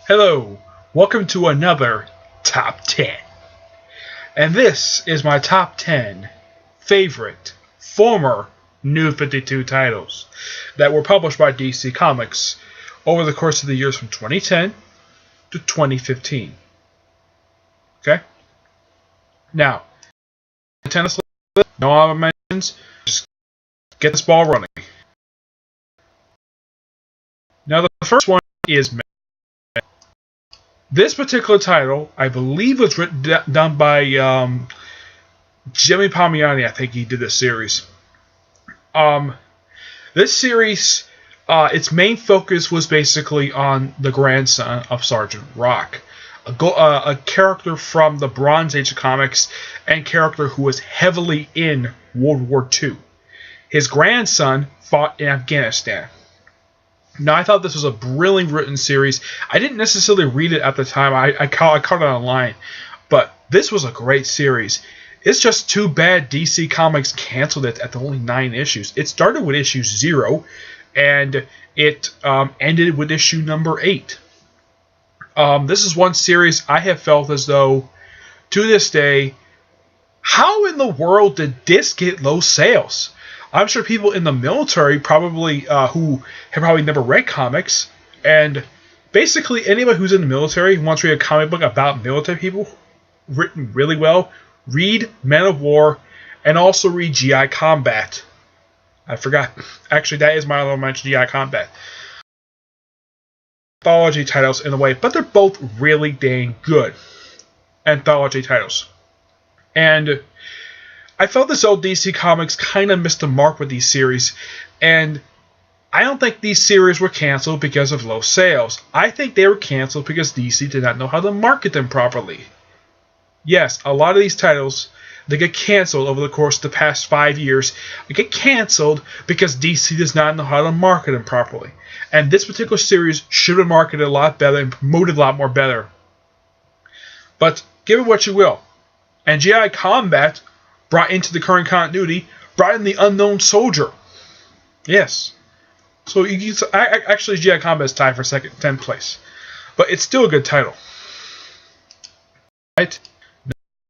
Hello, welcome to another Top 10. And this is my top 10 favorite former New 52 titles that were published by DC Comics over the course of the years from 2010 to 2015. Okay? Now, tennis list, no honorable mentions, just get this ball running. Now, the first one is this particular title, I believe, was done by Jimmy Palmiotti. I think he did this series. This series, its main focus was basically on the grandson of Sergeant Rock, a character from the Bronze Age of comics and character who was heavily in World War II. His grandson fought in Afghanistan. Now, I thought this was a brilliantly written series. I didn't necessarily read it at the time. I caught it online. But this was a great series. It's just too bad DC Comics canceled it at the only 9 issues. It started with issue 0, and it ended with issue number 8. This is one series I have felt as though, to this day, how in the world did this get low sales? I'm sure people in the military probably who have probably never read comics, and basically anybody who's in the military who wants to read a comic book about military people written really well, read Men of War and also read G.I Combat. I forgot. Actually, that is my other mention, G.I Combat. Anthology titles in a way, but they're both really dang good anthology titles. And I felt this old DC Comics kind of missed the mark with these series, and I don't think these series were canceled because of low sales. I think they were canceled because DC did not know how to market them properly. Yes, a lot of these titles, they get canceled over the course of the past 5 years. They get canceled because DC does not know how to market them properly. And this particular series should have marketed a lot better and promoted a lot more better. But give it what you will. And G.I Combat brought into the current continuity, brought in the Unknown Soldier. Yes. So actually G.I Combat is tied for 10th place. But it's still a good title. Right?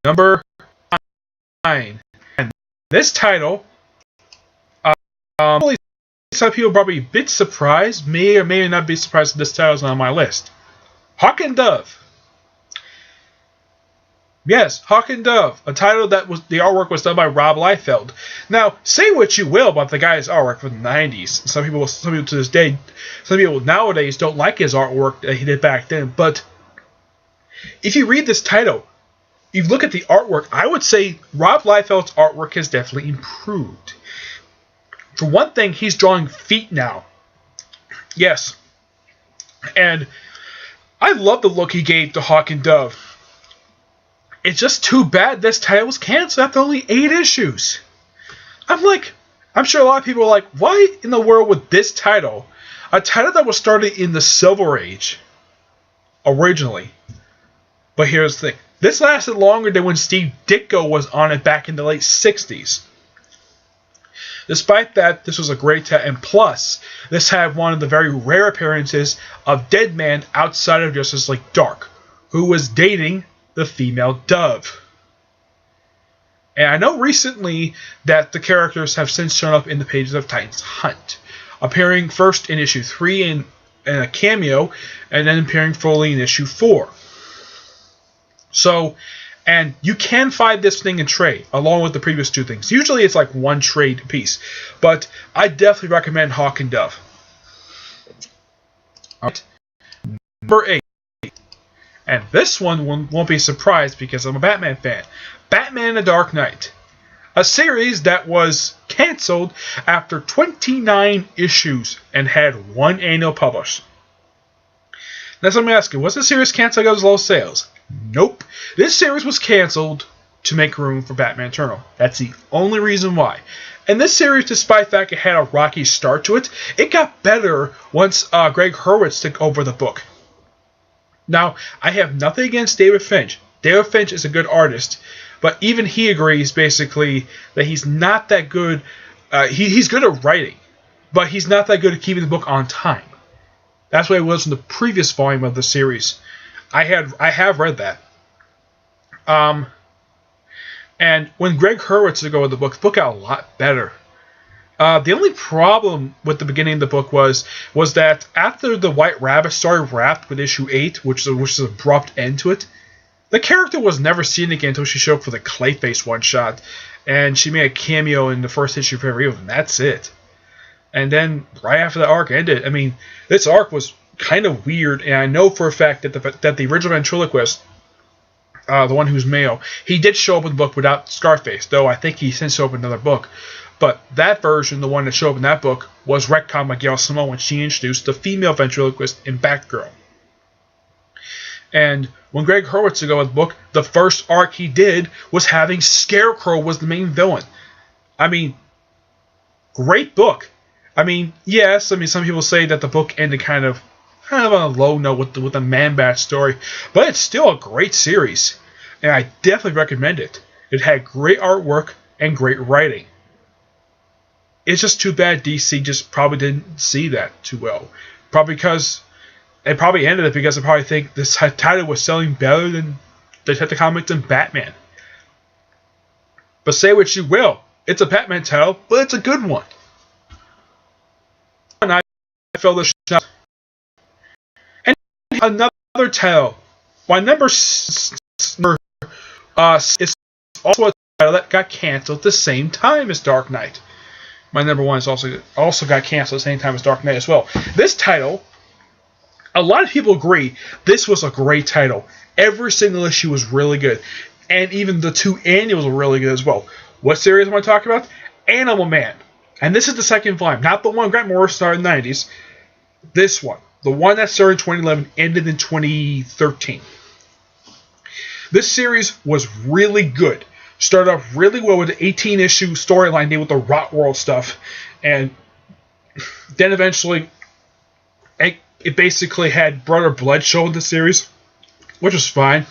Number 9. And this title, some people probably a bit surprised, may or may not be surprised that this title is not on my list. Hawk and Dove. Yes, Hawk and Dove, a title that was the artwork was done by Rob Liefeld. Now, say what you will about the guy's artwork from the 90s. Some people to this day, some people nowadays don't like his artwork that he did back then. But if you read this title, you look at the artwork, I would say Rob Liefeld's artwork has definitely improved. For one thing, he's drawing feet now. Yes. And I love the look he gave to Hawk and Dove. It's just too bad this title was canceled after only 8 issues. I'm sure a lot of people are like, why in the world would this title, a title that was started in the Silver Age, originally. But here's the thing. This lasted longer than when Steve Ditko was on it back in the late 60s. Despite that, this was a great title, and plus, this had one of the very rare appearances of Deadman outside of Justice League Dark, who was dating the female Dove. And I know recently that the characters have since shown up in the pages of Titans Hunt, appearing first in issue 3 in a cameo, and then appearing fully in issue 4. So, and you can find this thing in trade, along with the previous 2 things. Usually it's like 1 trade piece, but I definitely recommend Hawk and Dove. Alright. Number 8. And this one won't be surprised because I'm a Batman fan. Batman the Dark Knight. A series that was canceled after 29 issues and had 1 annual published. Now so I'm asking, was this series canceled because of low sales? Nope. This series was canceled to make room for Batman Eternal. That's the only reason why. And this series, despite the fact it had a rocky start to it, it got better once Greg Hurwitz took over the book. Now, I have nothing against David Finch. David Finch is a good artist, but even he agrees, basically, that he's not that good. He's good at writing, but he's not that good at keeping the book on time. That's what it was in the previous volume of the series. I have read that. And when Greg Hurwitz took over the book got a lot better. The only problem with the beginning of the book was that after the White Rabbit story wrapped with issue 8, which is an abrupt end to it, the character was never seen again until she showed up for the Clayface one-shot, and she made a cameo in the first issue of Forever Evil, and that's it. And then, right after the arc ended, I mean, this arc was kind of weird, and I know for a fact that the original ventriloquist, the one who's male, he did show up in the book without Scarface, though I think he since showed up in another book. But that version, the one that showed up in that book, was retconned by Gail Simone when she introduced the female ventriloquist in Batgirl. And when Greg Hurwitz took over the book, the first arc he did was having Scarecrow was the main villain. I mean, great book. I mean, yes, I mean, some people say that the book ended kind of on a low note with the Man-Bat story, but it's still a great series, and I definitely recommend it. It had great artwork and great writing. It's just too bad DC just probably didn't see that too well. Probably because they probably ended it because they probably think this title was selling better than Detective Comics and Batman. But say what you will, it's a Batman title, but it's a good one. And I felt this out. And another title, my number is also a title that got canceled at the same time as Dark Knight. My number one is also got canceled at the same time as Dark Knight as well. This title, a lot of people agree, this was a great title. Every single issue was really good. And even the 2 annuals were really good as well. What series am I talking about? Animal Man. And this is the second volume. Not the one Grant Morrison started in the 90s. This one. The one that started in 2011, ended in 2013. This series was really good. Started off really well with the 18-issue storyline dealing with the Rot World stuff. And then eventually, it basically had Brother Blood show in the series, which was fine.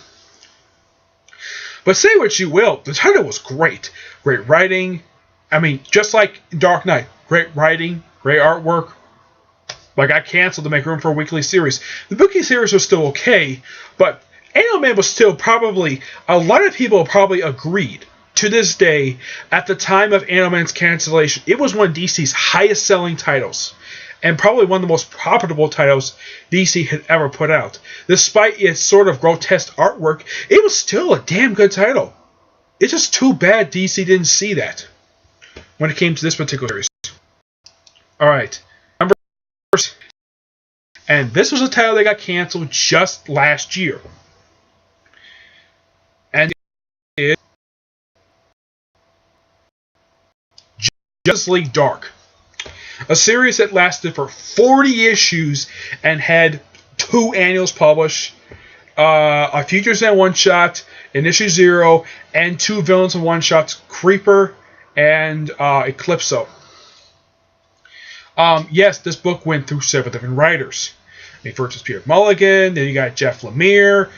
But say what you will, the title was great. Great writing. I mean, just like Dark Knight. Great writing, great artwork. But got canceled to make room for a weekly series. The weekly series was still okay, but Animal Man was still probably, a lot of people probably agreed to this day, at the time of Animal Man's cancellation, it was one of DC's highest selling titles. And probably one of the most profitable titles DC had ever put out. Despite its sort of grotesque artwork, it was still a damn good title. It's just too bad DC didn't see that when it came to this particular series. Alright, number 4. And this was a title that got canceled just last year. And it is Justice League Dark. A series that lasted for 40 issues and had 2 annuals published, a Futures and one-shot in issue 0, and 2 villains in one-shots, Creeper and Eclipso. Yes, this book went through several different writers. First was Peter Mulligan, then you got Jeff Lemire,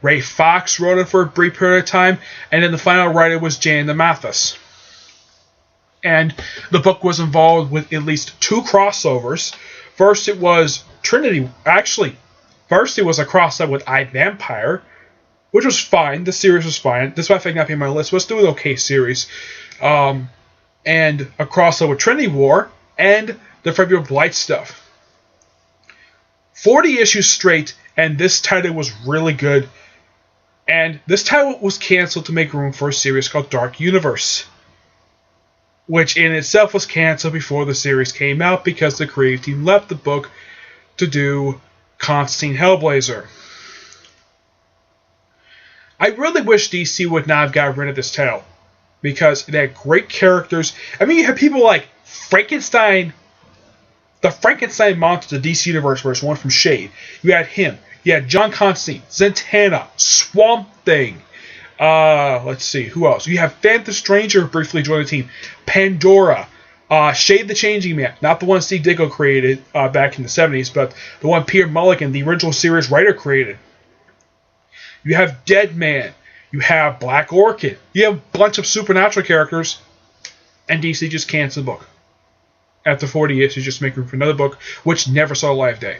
Ray Fox wrote it for a brief period of time, and then the final writer was Jan DeMatteis. And the book was involved with at least 2 crossovers. First, it was Trinity. Actually, first it was a crossover with iVampire, which was fine. The series was fine. Despite fact not being on my list, was still an okay series. And a crossover with Trinity War and the February Blight stuff. 40 issues straight, and this title was really good. And this title was canceled to make room for a series called Dark Universe, which in itself was canceled before the series came out because the creative team left the book to do Constantine Hellblazer. I really wish DC would not have got rid of this title, because it had great characters. I mean, you had people like Frankenstein, the Frankenstein monster, the DC Universe verse, one from Shade. You had him. You had John Constantine, Zatanna, Swamp Thing. Let's see, who else? You have Phantom Stranger who briefly joined the team. Pandora. Shade the Changing Man. Not the one Steve Ditko created back in the 70s, but the one Peter Mulligan, the original series writer, created. You have Deadman. You have Black Orchid. You have a bunch of supernatural characters, and DC just canceled the book. after 40 issues, just make room for another book, which never saw light of day.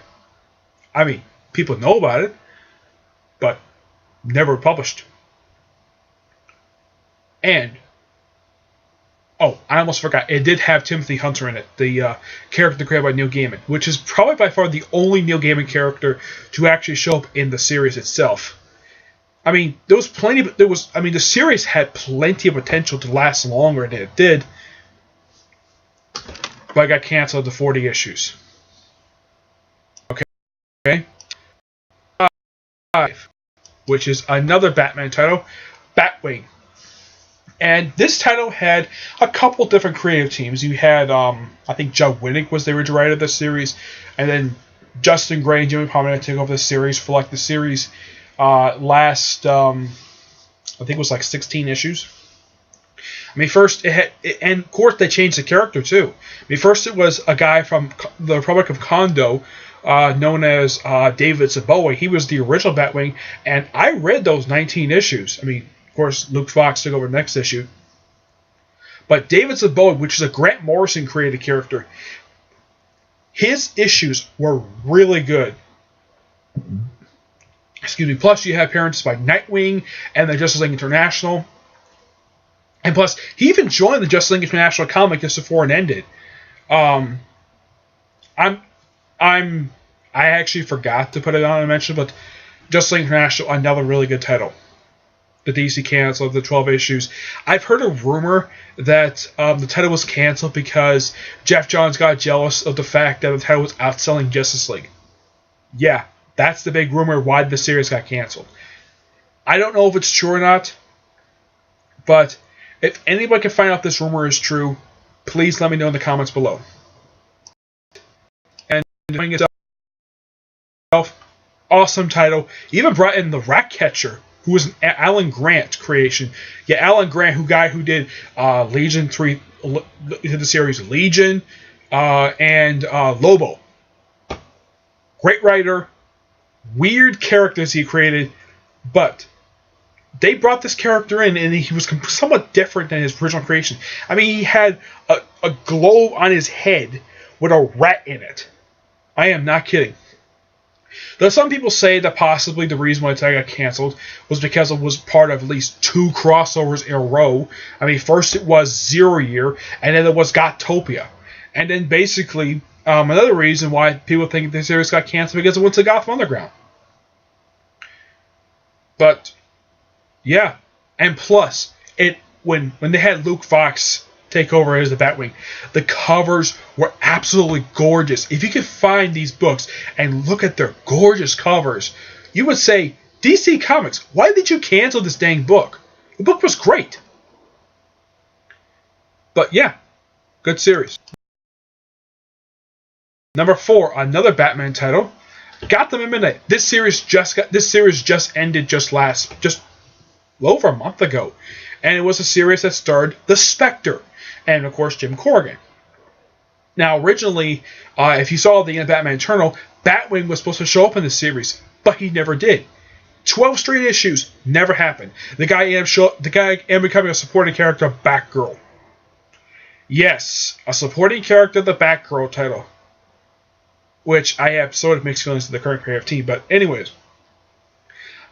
I mean, people know about it, but never published. And, oh, I almost forgot, it did have Timothy Hunter in it, the character created by Neil Gaiman, which is probably by far the only Neil Gaiman character to actually show up in the series itself. I mean, the series had plenty of potential to last longer than it did, but it got canceled to 40 issues. Okay. 5, which is another Batman title, Batwing. And this title had a couple different creative teams. You had, I think Joe Winnick was the original writer of the series, and then Justin Gray and Jimmy Palmiotti took over the series for like the series last, I think it was like 16 issues. I mean, first it had, and of course they changed the character too. I mean, first it was a guy from the Republic of Kondo, known as David Zaboe. He was the original Batwing, and I read those 19 issues. I mean, of course, Luke Fox took over the next issue. But David Zaboe, which is a Grant Morrison created character, his issues were really good. Excuse me. Plus, you have appearances by Nightwing and the Justice League International. And plus, he even joined the Justice League International comic just before it ended. I actually forgot to put it on and mention, but Justice League International, another really good title. The DC canceled the 12 issues. I've heard a rumor that the title was canceled because Jeff Johns got jealous of the fact that the title was outselling Justice League. Yeah, that's the big rumor why the series got canceled. I don't know if it's true or not, but if anybody can find out if this rumor is true, please let me know in the comments below. And doing itself, awesome title. Even brought in the Ratcatcher, who was an Alan Grant creation. Yeah, Alan Grant, who did Legion 3, did the series Legion, and Lobo. Great writer, weird characters he created, but they brought this character in, and he was somewhat different than his original creation. I mean, he had a globe on his head with a rat in it. I am not kidding. Though some people say that possibly the reason why the title got canceled was because it was part of at least 2 crossovers in a row. I mean, first it was Zero Year, and then it was Gotopia. And then basically, another reason why people think the series got canceled because it went to Gotham Underground. But, yeah. And plus, when they had Luke Fox take over as the Batwing, the covers were absolutely gorgeous. If you could find these books and look at their gorgeous covers, you would say, DC Comics, why did you cancel this dang book? The book was great. But yeah, good series. Number 4, another Batman title, Gotham Midnight. This series just ended just over a month ago, and it was a series that starred the Spectre and, of course, Jim Corrigan. Now, originally, if you saw the end of Batman Eternal, Batwing was supposed to show up in the series, but he never did. 12 straight issues, never happened. The guy ended up becoming a supporting character of Batgirl. Yes, a supporting character of the Batgirl title, which I have sort of mixed feelings to the current creative team, but anyways.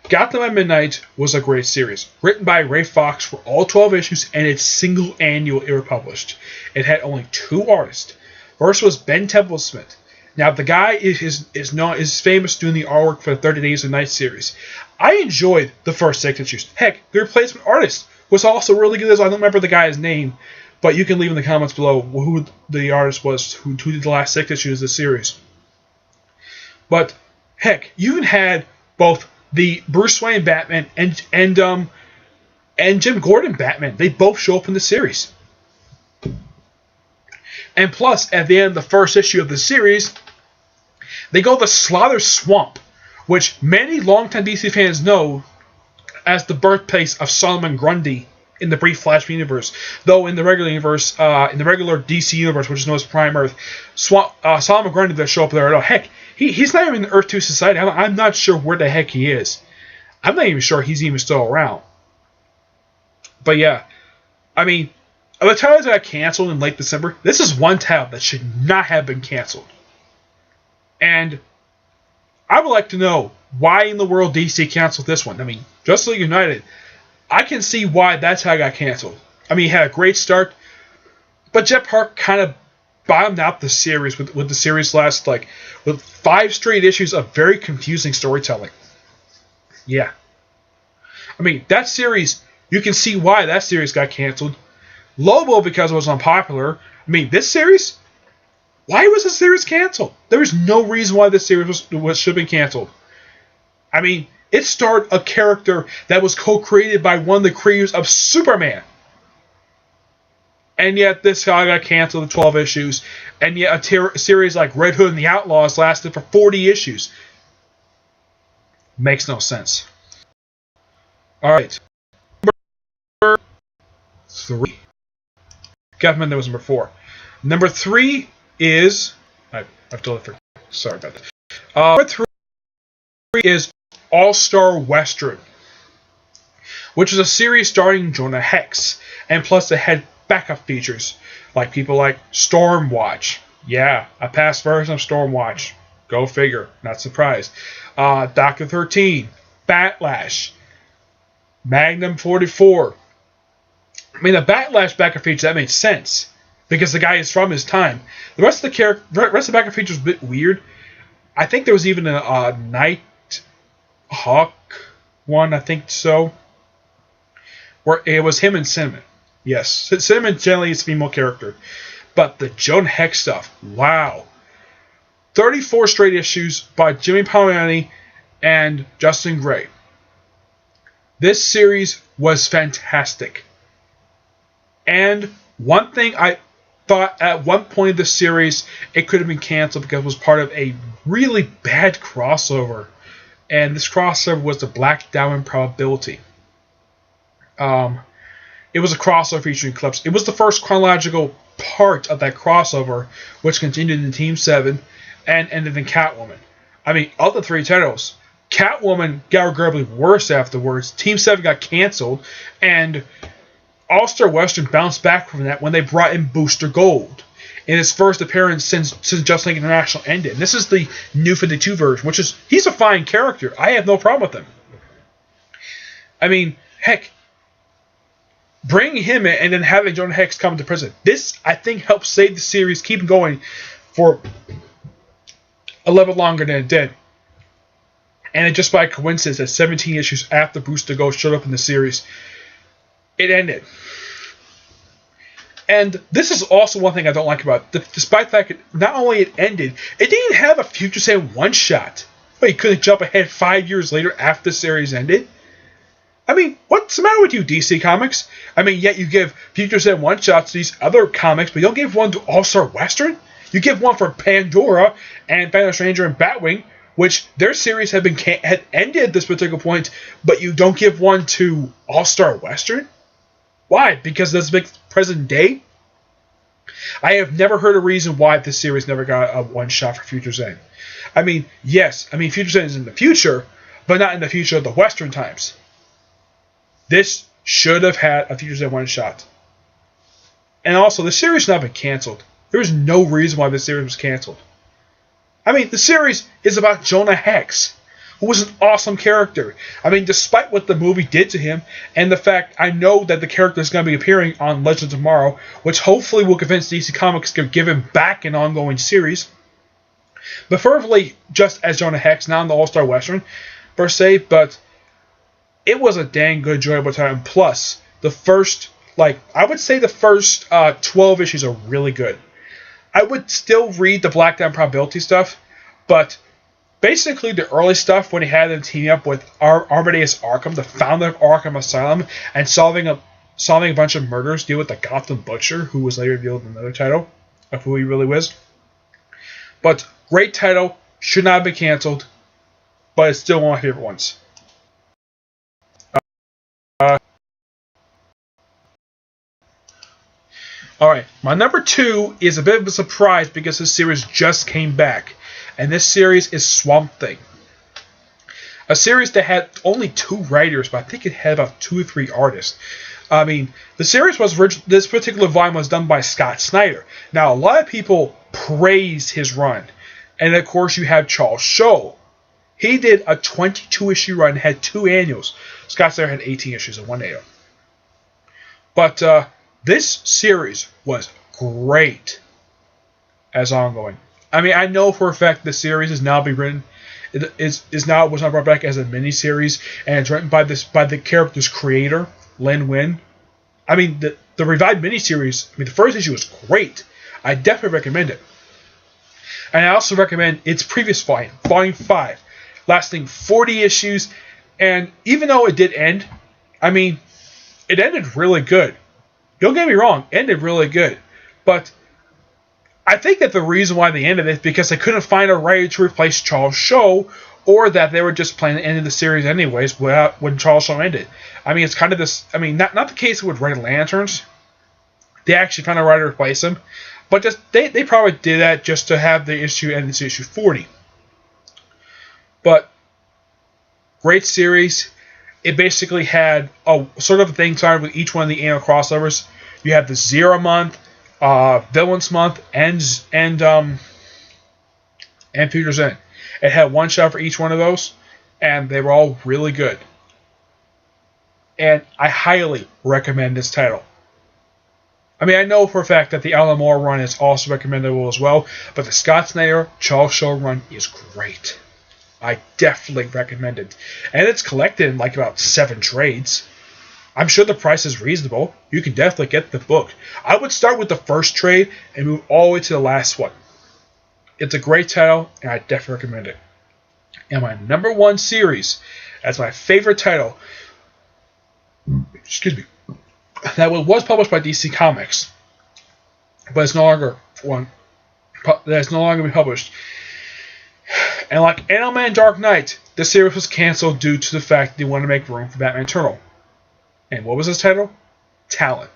Gotham at Midnight was a great series, written by Ray Fox for all 12 issues, and its single annual it was published. It had only 2 artists. First was Ben Templesmith. Now, the guy is famous doing the artwork for the 30 Days of Night series. I enjoyed the first 6 issues. Heck, the replacement artist was also really good. I don't remember the guy's name, but you can leave in the comments below who the artist was who did the last 6 issues of the series. But, heck, you even had both the Bruce Wayne Batman and Jim Gordon Batman. They both show up in the series. And plus, at the end of the first issue of the series, they go to Slaughter Swamp, which many longtime DC fans know as the birthplace of Solomon Grundy in the brief Flash universe. Though in the regular universe, in the regular DC universe, which is known as Prime Earth, Solomon Grundy doesn't show up there at all. Heck, he's not even in the Earth 2 Society. I'm not sure where the heck he is. I'm not even sure he's even still around. But yeah, I mean, Of the titles that got canceled in late December, this is one title that should not have been canceled. And I would like to know why in the world DC canceled this one. I mean, Justice League United, I can see why that's how it got canceled. I mean, he had a great start, but Jeff Park kind of bottomed out the series with the series last, like, with 5 straight issues of very confusing storytelling. Yeah. I mean, that series, you can see why that series got canceled. Lobo, because it was unpopular. I mean, this series, why was this series canceled? There was no reason why this series should have been canceled. I mean, it starred a character that was co-created by one of the creators of Superman. And yet this guy got canceled in 12 issues. And yet a series like Red Hood and the Outlaws lasted for 40 issues. Makes no sense. Alright. Number 3. Gotham Midnight was number 4. Number 3 is... I've told it for... Sorry about that. Number 3 is All-Star Western, which is a series starring Jonah Hex. And plus it had backup features, like people like Stormwatch. Yeah, a past version of Stormwatch. Go figure. Not surprised. Dr. 13. Batlash. Magnum 44. I mean, the Batlash backup feature, that made sense, because the guy is from his time. The rest of the backup features was a bit weird. I think there was even a Night Hawk one, I think so, where it was him and Cinnamon. Yes, Cinnamon generally is a female character. But the Jonah Hex stuff, wow. 34 straight issues by Jimmy Palmiotti and Justin Gray. This series was fantastic. And one thing I thought at one point of the series, it could have been canceled because it was part of a really bad crossover. And this crossover was the Black Diamond Probability. It was a crossover featuring clips. It was the first chronological part of that crossover, which continued in Team 7 and ended in Catwoman. I mean, of the 3 titles, Catwoman got regrettably worse afterwards. Team 7 got canceled, and All-Star Western bounced back from that when they brought in Booster Gold in his first appearance since Justice League International ended. And this is the New 52 version, which is, he's a fine character. I have no problem with him. I mean, heck, bringing him in and then having Jonah Hex come to prison. This, I think, helped save the series, keep it going for a little bit longer than it did. And it just by coincidence that 17 issues after Booster Gold showed up in the series, it ended. And this is also one thing I don't like about it. Despite the fact that not only it ended, it didn't have a Future Saiyan one-shot. Wait, you couldn't jump ahead 5 years later after the series ended? I mean, what's the matter with you, DC Comics? I mean, yet you give Future Saiyan one-shots to these other comics, but you don't give one to All-Star Western? You give one for Pandora and Phantom Stranger and Batwing, which their series had ended at this particular point, but you don't give one to All-Star Western? Why? Because it doesn't make present day? I have never heard a reason why this series never got a one-shot for Future Saiyan. I mean, yes, Future Saiyan is in the future, but not in the future of the Western times. This should have had a Future Saiyan one-shot. And also, the series should not have been canceled. There was no reason why this series was canceled. I mean, the series is about Jonah Hex, who was an awesome character. I mean, despite what the movie did to him, and the fact I know that the character is going to be appearing on Legends of Tomorrow, which hopefully will convince DC Comics to give him back an ongoing series. Preferably just as Jonah Hex, not in the All-Star Western, per se, but it was a dang good, enjoyable time. Plus, the first, I would say the first 12 issues are really good. I would still read the Black Diamond Probability stuff, but basically the early stuff when he had them team up with Amadeus Arkham, the founder of Arkham Asylum, and solving a bunch of murders, deal with the Gotham Butcher, who was later revealed in another title of who he really was. But great title, should not have been canceled, but it's still one of my favorite ones. Alright, my number 2 is a bit of a surprise because this series just came back. And this series is Swamp Thing. A series that had only 2 writers, but I think it had about 2 or 3 artists. I mean, the series was this particular volume was done by Scott Snyder. Now, a lot of people praise his run, and of course, you have Charles Soule. He did a 22-issue run, had 2 annuals. Scott Snyder had 18 issues and 1 annual. But this series was great as ongoing. I mean, I know for a fact the series is now being written. Was not brought back as a miniseries, and it's written by the character's creator, Len Wein. I mean, the revived miniseries. I mean, the first issue was great. I definitely recommend it, and I also recommend its previous volume, Volume 5, lasting 40 issues. And even though it did end, I mean, it ended really good. Don't get me wrong, it ended really good, but I think that the reason why they ended it is because they couldn't find a writer to replace Charles Soule, or that they were just planning to end the series anyways when Charles Soule ended. I mean, it's kind of this. I mean, not the case with Red Lanterns. They actually found a writer to replace him, but just they probably did that just to have the issue end this issue 40. But great series. It basically had a sort of a thing started with each one of the annual crossovers. You have the Zero Month, Villains Month, and Future's End. It had one shot for each one of those, and they were all really good. And I highly recommend this title. I mean, I know for a fact that the Alan Moore run is also recommendable as well, but the Scott Snyder Charles Soule run is great. I definitely recommend it. And it's collected in like about 7 trades. I'm sure the price is reasonable. You can definitely get the book. I would start with the first trade and move all the way to the last one. It's a great title, and I definitely recommend it. And my number 1 series, as my favorite title, that was published by DC Comics, but it's no longer one that's no longer being published. And like Animal-Man Dark Knight, the series was canceled due to the fact they wanted to make room for Batman Eternal. And what was his title? Talon.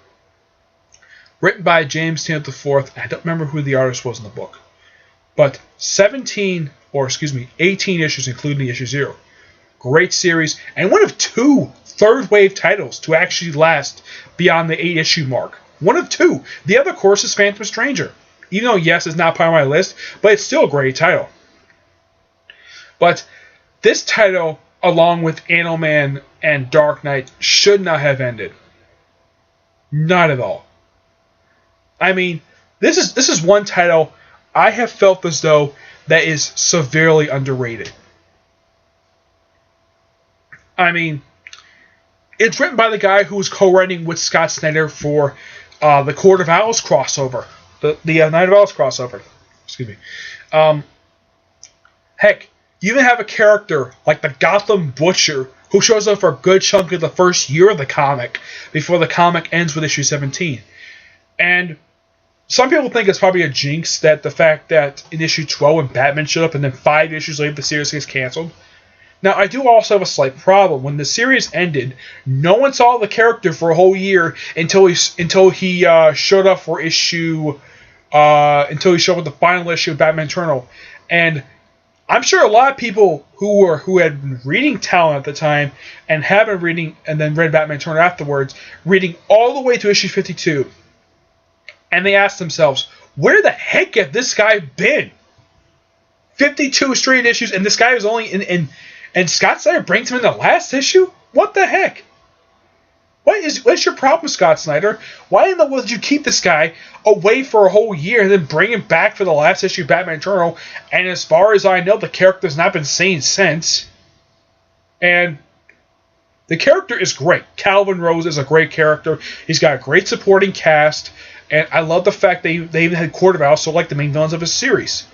Written by James Tynion IV. I don't remember who the artist was in the book. But 18 issues, including the issue 0. Great series, and one of 2 third-wave titles to actually last beyond the 8-issue mark. One of 2. The other, of course, is Phantom Stranger. Even though, yes, it's not part of my list, but it's still a great title. But this title, along with Animal-Man and Dark Knight, should not have ended. Not at all. I mean, this is one title I have felt as though that is severely underrated. I mean, it's written by the guy who was co-writing with Scott Snyder for the Court of Owls crossover, the Night of Owls crossover. Excuse me. Heck, you even have a character like the Gotham Butcher who shows up for a good chunk of the first year of the comic before the comic ends with issue 17. And some people think it's probably a jinx that the fact that in issue 12 when Batman showed up and then 5 issues later the series gets canceled. Now, I do also have a slight problem. When the series ended, no one saw the character for a whole year until he showed up for issue until he showed up with the final issue of Batman Eternal. And I'm sure a lot of people who had been reading Talon at the time and have been reading and then read Batman Eternal afterwards, reading all the way to issue 52, and they asked themselves, where the heck have this guy been? 52 straight issues, and this guy was only in and Scott Snyder brings him in the last issue? What the heck? What's your problem, Scott Snyder? Why in the world did you keep this guy away for a whole year and then bring him back for the last issue of Batman Eternal? And as far as I know, the character's not been seen since. And the character is great. Calvin Rose is a great character. He's got a great supporting cast. And I love the fact they even had Court of Owls, so like the main villains of his series.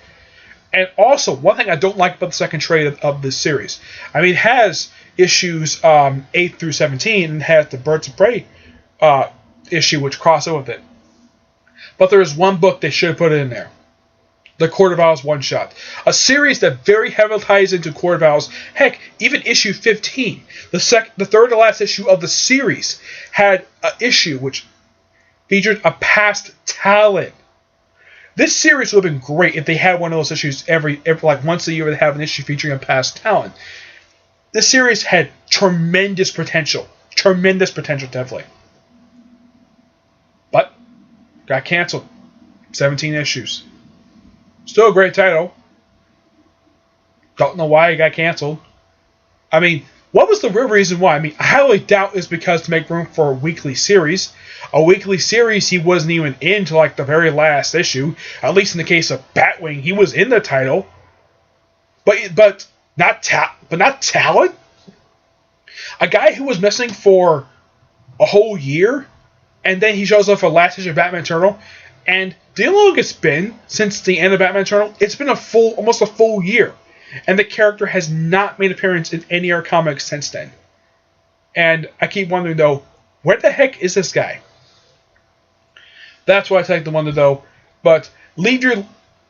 And also, one thing I don't like about the second trade of this series, I mean, it has issues 8 through 17 and has the Birds of Prey issue which cross over with it. But there is one book they should have put in there. The Court of Owls one-shot. A series that very heavily ties into Court of Owls. Heck, even issue 15, the third to last issue of the series, had an issue which featured a past Talon. This series would have been great if they had one of those issues every like once a year. They have an issue featuring a past Talon. This series had tremendous potential. Tremendous potential, definitely. got canceled. 17 issues. Still a great title. Don't know why it got canceled. I mean, what was the real reason why? I mean, I highly doubt it's because to make room for a weekly series. A weekly series he wasn't even in to like the very last issue. At least in the case of Batwing, he was in the title. But not Talon? A guy who was missing for a whole year, and then he shows up for last issue of Batman Eternal. And do you know how long it's been since the end of Batman Eternal? It's been almost a full year. And the character has not made an appearance in any other comics since then. And I keep wondering, though, where the heck is this guy? That's what I take the wonder, though. But leave your...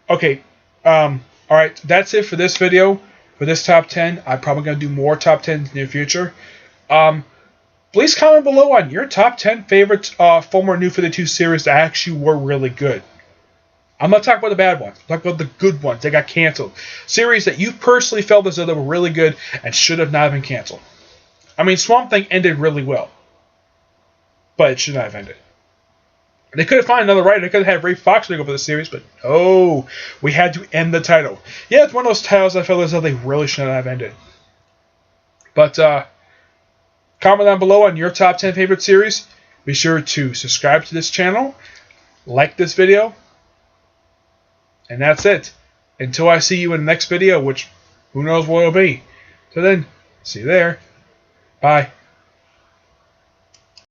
Okay, alright, that's it for this video. For this top 10. I'm probably going to do more top 10s in the near future. Please comment below on your top 10 favorite former New 52 series that actually were really good. I'm not talking about the bad ones. I'm talking about the good ones that got canceled. Series that you personally felt as though they were really good and should have not been canceled. I mean, Swamp Thing ended really well. But it should not have ended. They could have found another writer. They could have had Ray Fox take over the series, but no. We had to end the title. Yeah, it's one of those titles I felt as though they really should not have ended. But, comment down below on your top 10 favorite series. Be sure to subscribe to this channel. Like this video. And that's it. Until I see you in the next video, which who knows what it'll be. So then, see you there. Bye.